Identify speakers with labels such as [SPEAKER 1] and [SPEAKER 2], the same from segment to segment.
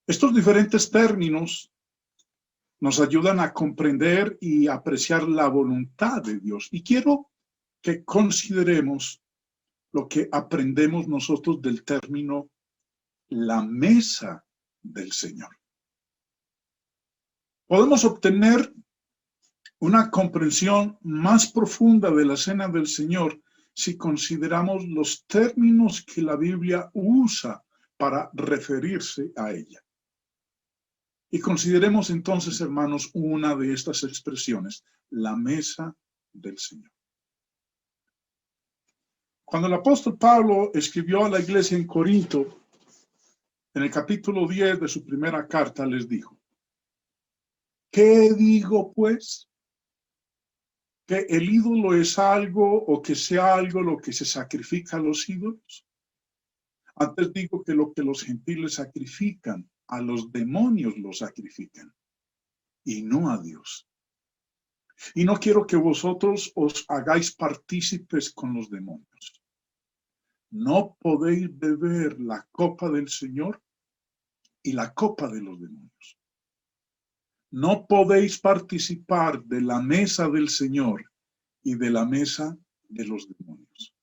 [SPEAKER 1] Estos diferentes términos nos ayudan a comprender y apreciar la voluntad de Dios. Y quiero que consideremos lo que aprendemos nosotros del término la mesa del Señor. Podemos obtener una comprensión más profunda de la cena del Señor si consideramos los términos que la Biblia usa para referirse a ella. Y consideremos entonces, hermanos, una de estas expresiones, la mesa del Señor. Cuando el apóstol Pablo escribió a la iglesia en Corinto, en el capítulo 10 de su primera carta, les dijo: ¿qué digo pues? ¿Que el ídolo es algo o que sea algo lo que se sacrifica a los ídolos? Antes digo que lo que los gentiles sacrifican, a los demonios lo sacrifican, y no a Dios. Y no quiero que vosotros os hagáis partícipes con los demonios. No podéis beber la copa del Señor y la copa de los demonios. No podéis participar de la mesa del Señor y de la mesa de los demonios.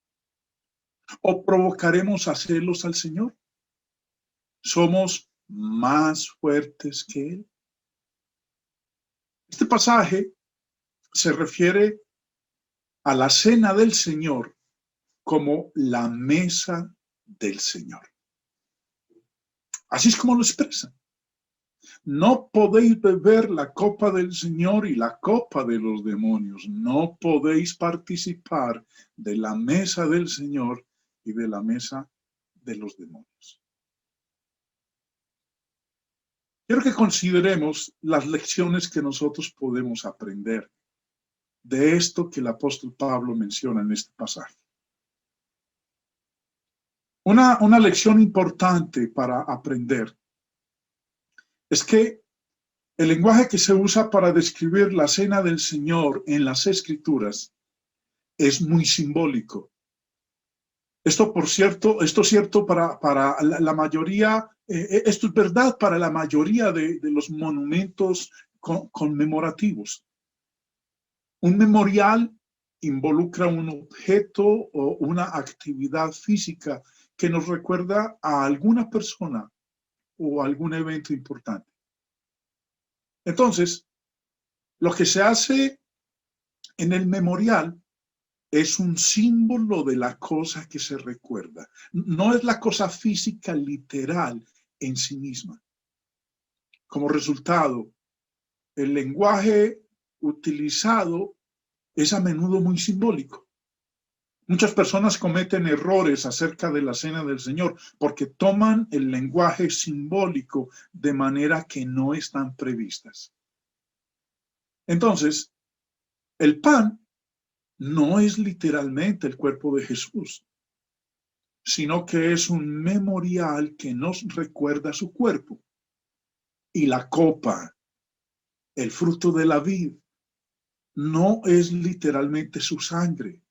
[SPEAKER 1] ¿O provocaremos a celos al Señor? ¿Somos más fuertes que Él? Este pasaje se refiere a la cena del Señor como la mesa del Señor. Así es como lo expresa. No podéis beber la copa del Señor y la copa de los demonios. No podéis participar de la mesa del Señor y de la mesa de los demonios. Quiero que consideremos las lecciones que nosotros podemos aprender de esto que el apóstol Pablo menciona en este pasaje. Una lección importante para aprender es que el lenguaje que se usa para describir la cena del Señor en las Escrituras es muy simbólico. Esto es cierto para la mayoría, esto es verdad para la mayoría de los monumentos conmemorativos. Un memorial involucra un objeto o una actividad física que nos recuerda a alguna persona o algún evento importante. Entonces, lo que se hace en el memorial es un símbolo de la cosa que se recuerda. No es la cosa física literal en sí misma. Como resultado, el lenguaje utilizado es a menudo muy simbólico. Muchas personas cometen errores acerca de la cena del Señor porque toman el lenguaje simbólico de manera que no están previstas. Entonces, el pan no es literalmente el cuerpo de Jesús, sino que es un memorial que nos recuerda su cuerpo. Y la copa, el fruto de la vid, no es literalmente su sangre,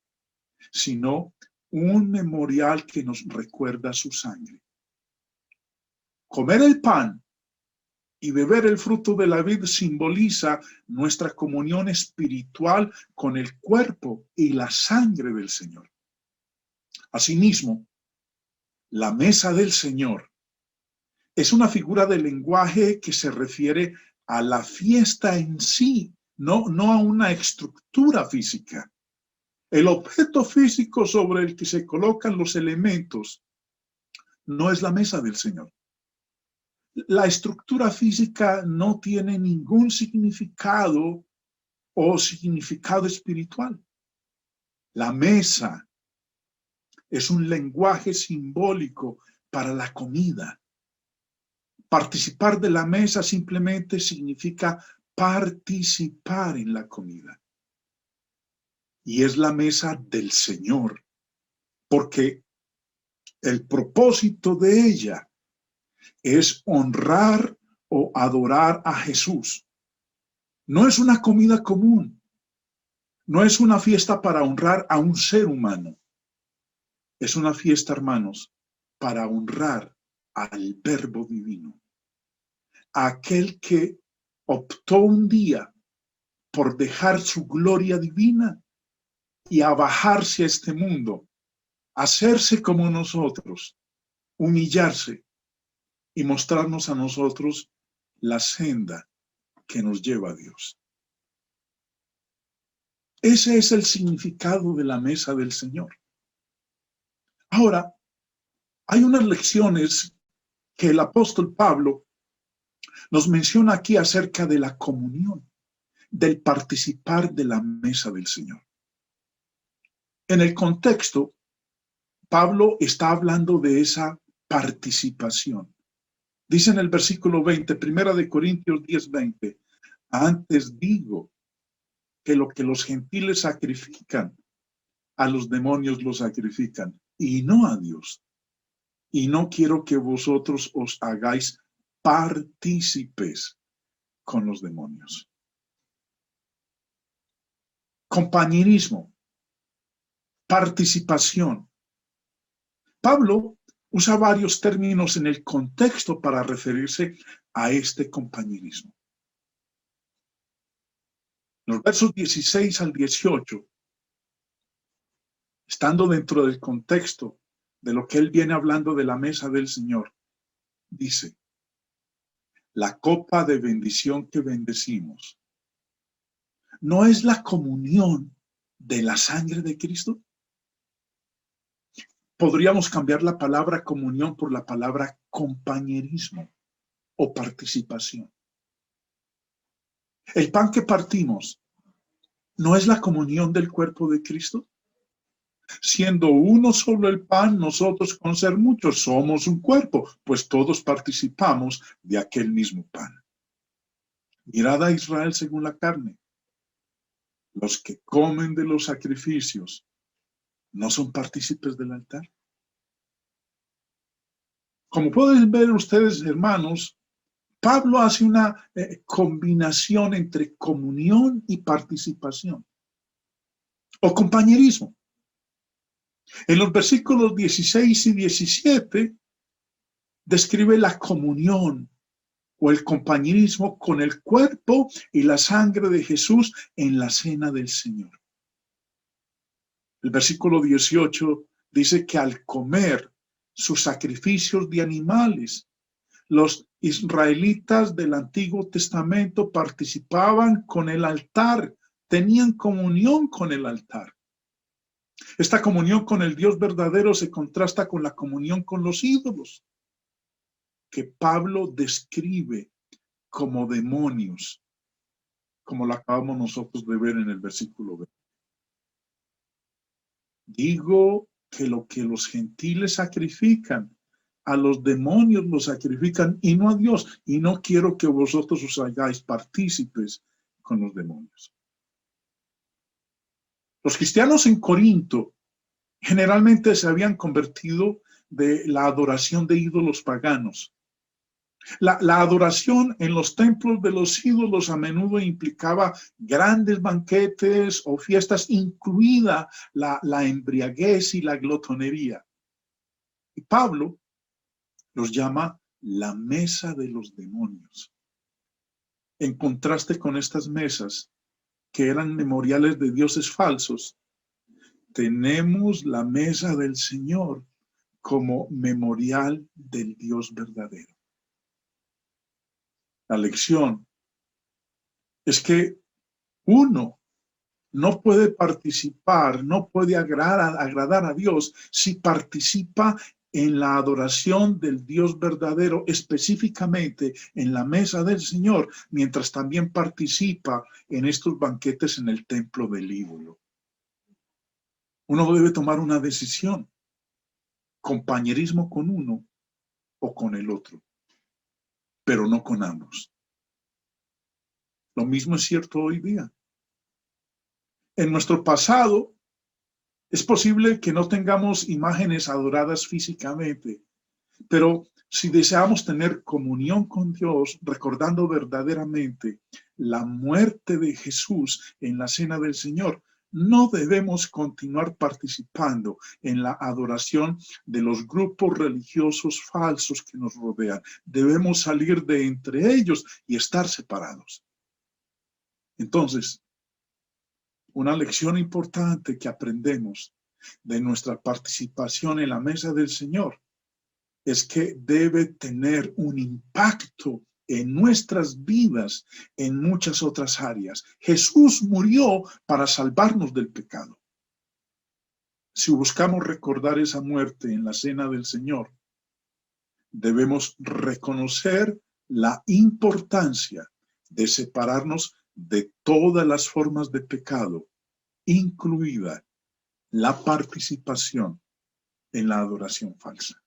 [SPEAKER 1] sino un memorial que nos recuerda su sangre. Comer el pan y beber el fruto de la vid simboliza nuestra comunión espiritual con el cuerpo y la sangre del Señor. Asimismo, la mesa del Señor es una figura de lenguaje que se refiere a la fiesta en sí, no a una estructura física. El objeto físico sobre el que se colocan los elementos no es la mesa del Señor. La estructura física no tiene ningún significado o significado espiritual. La mesa es un lenguaje simbólico para la comida. Participar de la mesa simplemente significa participar en la comida. Y es la mesa del Señor, porque el propósito de ella es honrar o adorar a Jesús. No es una comida común, no es una fiesta para honrar a un ser humano. Es una fiesta, hermanos, para honrar al Verbo divino. a aquel que optó un día por dejar su gloria divina y a bajarse a este mundo, hacerse como nosotros, humillarse y mostrarnos a nosotros la senda que nos lleva a Dios. Ese es el significado de la mesa del Señor. Ahora, hay unas lecciones que el apóstol Pablo nos menciona aquí acerca de la comunión, del participar de la mesa del Señor. En el contexto, Pablo está hablando de esa participación. Dice en el versículo 20, 1 Corintios 10:20, antes digo que lo que los gentiles sacrifican, a los demonios lo sacrifican, y no a Dios. Y no quiero que vosotros os hagáis partícipes con los demonios. Compañerismo, participación. Pablo usa varios términos en el contexto para referirse a este compañerismo. Los versos 16 al 18, estando dentro del contexto de lo que él viene hablando de la mesa del Señor, dice, la copa de bendición que bendecimos, ¿no es la comunión de la sangre de Cristo? Podríamos cambiar la palabra comunión por la palabra compañerismo o participación. El pan que partimos, ¿no es la comunión del cuerpo de Cristo? Siendo uno solo el pan, nosotros con ser muchos somos un cuerpo, pues todos participamos de aquel mismo pan. Mirad a Israel según la carne. Los que comen de los sacrificios, ¿no son partícipes del altar? Como pueden ver ustedes, hermanos, Pablo hace una combinación entre comunión y participación o compañerismo. En los versículos 16 y 17 describe la comunión o el compañerismo con el cuerpo y la sangre de Jesús en la cena del Señor. El versículo 18 dice que al comer sus sacrificios de animales, los israelitas del Antiguo Testamento participaban con el altar, tenían comunión con el altar. Esta comunión con el Dios verdadero se contrasta con la comunión con los ídolos, que Pablo describe como demonios, como lo acabamos nosotros de ver en el versículo 20. Digo que lo que los gentiles sacrifican, a los demonios los sacrifican y no a Dios. Y no quiero que vosotros os hagáis partícipes con los demonios. Los cristianos en Corinto generalmente se habían convertido de la adoración de ídolos paganos. La adoración en los templos de los ídolos a menudo implicaba grandes banquetes o fiestas, incluida la embriaguez y la glotonería. Y Pablo los llama la mesa de los demonios. En contraste con estas mesas, que eran memoriales de dioses falsos, tenemos la mesa del Señor como memorial del Dios verdadero. La lección es que uno no puede participar, no puede agradar a Dios si participa en la adoración del Dios verdadero, específicamente en la mesa del Señor, mientras también participa en estos banquetes en el templo del ídolo. Uno debe tomar una decisión, compañerismo con uno o con el otro, pero no con ambos. Lo mismo es cierto hoy día. En nuestro pasado, es posible que no tengamos imágenes adoradas físicamente, pero si deseamos tener comunión con Dios, recordando verdaderamente la muerte de Jesús en la cena del Señor, No debemos continuar participando en la adoración de los grupos religiosos falsos que nos rodean. Debemos salir de entre ellos y estar separados. Entonces, una lección importante que aprendemos de nuestra participación en la mesa del Señor es que debe tener un impacto en nuestras vidas en muchas otras áreas. Jesús murió para salvarnos del pecado. Si buscamos recordar esa muerte en la cena del Señor, debemos reconocer la importancia de separarnos de todas las formas de pecado, incluida la participación en la adoración falsa.